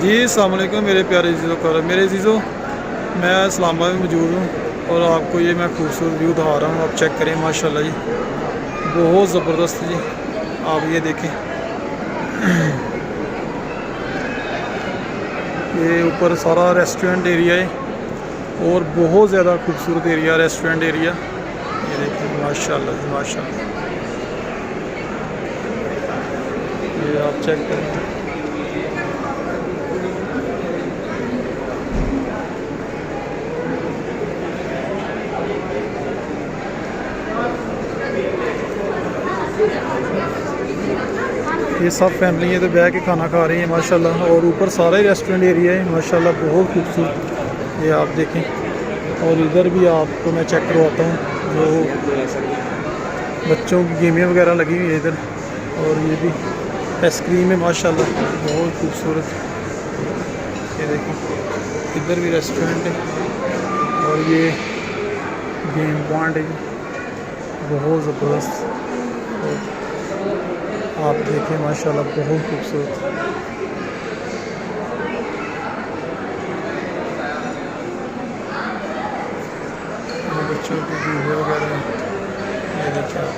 जी अस्सलाम वालेकुम मेरे प्यारे चीज़ों का मेरे चीज़ों मैं इस्लामाबाद में मौजूद हूँ और आपको ये मैं खूबसूरत व्यू दिखा रहा हूँ। आप चेक करें माशाल्लाह जी, बहुत ज़बरदस्त जी। आप ये देखें, ये ऊपर सारा रेस्टोरेंट एरिया है और बहुत ज़्यादा खूबसूरत एरिया रेस्टोरेंट एरिया। ये देखें माशाल्लाह जी माशाल्लाह, ये आप चेक करें। ये सब फैमिली है तो बैठ के खाना खा रही है माशाल्लाह। और ऊपर सारा ही रेस्टोरेंट एरिया है माशाल्लाह, बहुत खूबसूरत। ये आप देखें, और इधर भी आपको मैं चेक करवाता हूँ जो बच्चों की गेमें वगैरह लगी हुई है इधर। और ये भी आइसक्रीम है माशाल्लाह, बहुत खूबसूरत। ये देखें, इधर भी रेस्टोरेंट है और ये गेम पॉइंट है, बहुत ज़बरदस्त। आप देखें माशाल्लाह, बहुत खूबसूरत। बच्चों के झूले वगैरह, ये देखिए आप।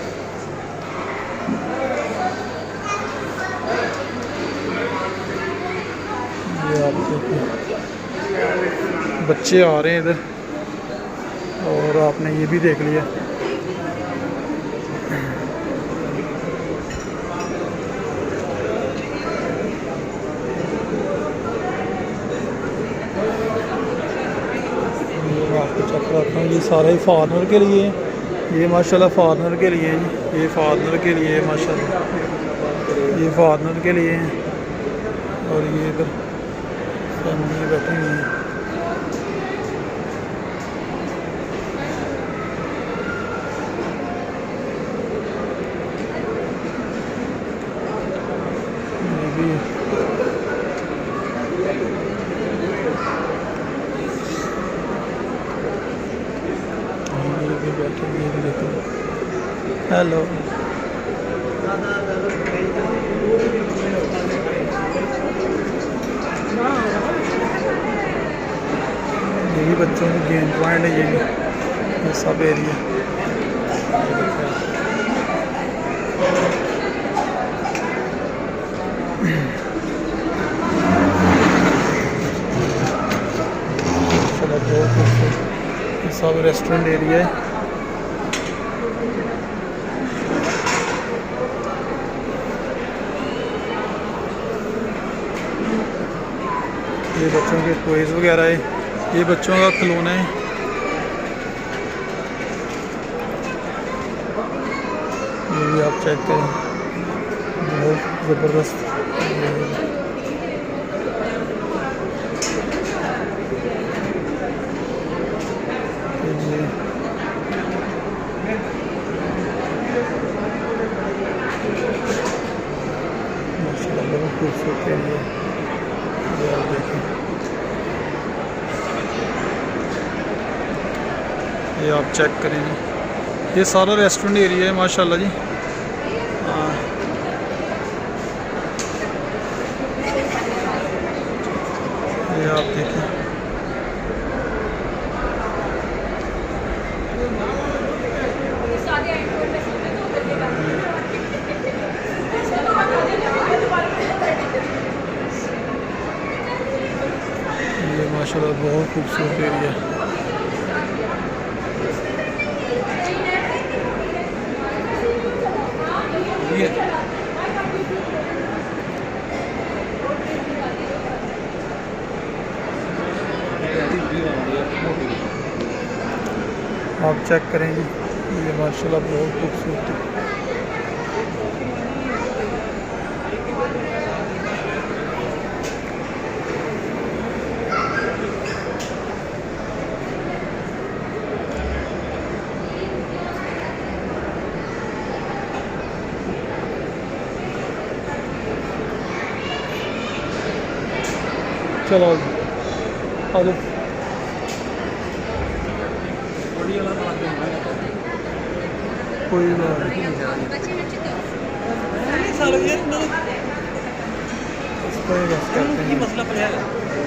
ये आप देखिए, बच्चे आ रहे हैं इधर और आपने ये भी देख लिया। आपको चेक कराता हूँ, ये सारा ही फॉरनर के लिए है। ये माशाल्लाह फॉरनर के लिए है, ये फॉरनर के लिए है माशाल्लाह, ये फॉरनर के लिए है। और ये इधर फैमिली बैठी हुई है। ये भी बैठे, ये भी देखो। हेलो, यही बच्चों की गेम पॉइंट है, ये सब एरिया। चलो बहुत खूबसूरत, ये सब रेस्टोरेंट एरिया है। ये बच्चों के टॉयज़ वगैरह है, ये बच्चों का खिलौना है। ये भी आप चेक करें, बहुत ज़बरदस्त। माशाल्लाह बहुत खूबसूरत एरिया है, ये आप देखें। ये आप चेक करें जी, ये सारा रेस्टोरेंट एरिया है माशाल्लाह जी। हाँ, ये आप देखें, ये माशाल्लाह बहुत खूबसूरत एरिया है। आप चेक करें जी, ये माशाल्लाह बहुत खूबसूरत है। चलो आ जाओ। कोई बात नहीं। तो ये बस करते हैं। मसला पर है